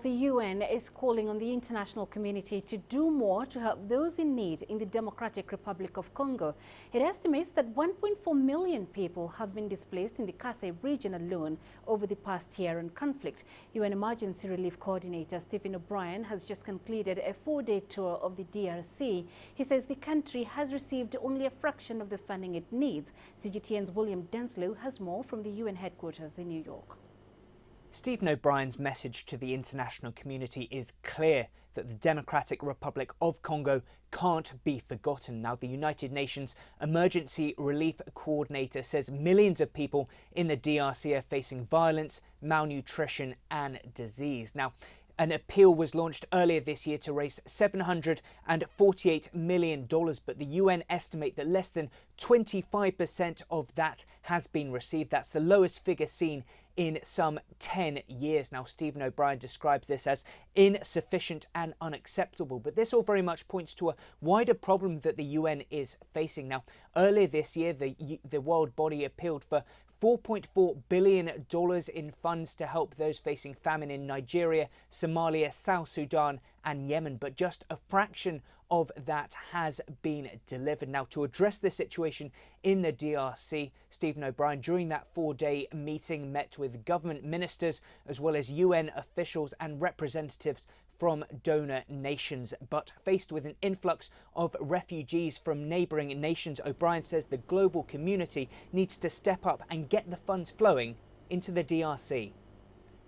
The UN is calling on the international community to do more to help those in need in the Democratic Republic of Congo. It estimates that 1.4 million people have been displaced in the Kasai region alone over the past year in conflict. UN Emergency Relief Coordinator Stephen O'Brien has just concluded a 4-day tour of the DRC. He says the country has received only a fraction of the funding it needs. CGTN's William Denselow has more from the UN headquarters in New York. Stephen O'Brien's message to the international community is clear, that the Democratic Republic of Congo can't be forgotten. Now, the United Nations Emergency Relief Coordinator says millions of people in the DRC are facing violence, malnutrition and disease. Now, an appeal was launched earlier this year to raise $748 million, but the UN estimate that less than 25% of that has been received. That's the lowest figure seen in some 10 years. Now, Stephen O'Brien describes this as insufficient and unacceptable, but this all very much points to a wider problem that the UN is facing. Now, earlier this year, the world body appealed for $4.4 billion in funds to help those facing famine in Nigeria, Somalia, South Sudan and Yemen, but just a fraction of that has been delivered. Now, to address the situation in the DRC, Stephen O'Brien, during that 4-day meeting, met with government ministers as well as UN officials and representatives from donor nations. But faced with an influx of refugees from neighbouring nations, O'Brien says the global community needs to step up and get the funds flowing into the DRC.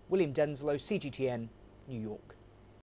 William Denselow, CGTN, New York.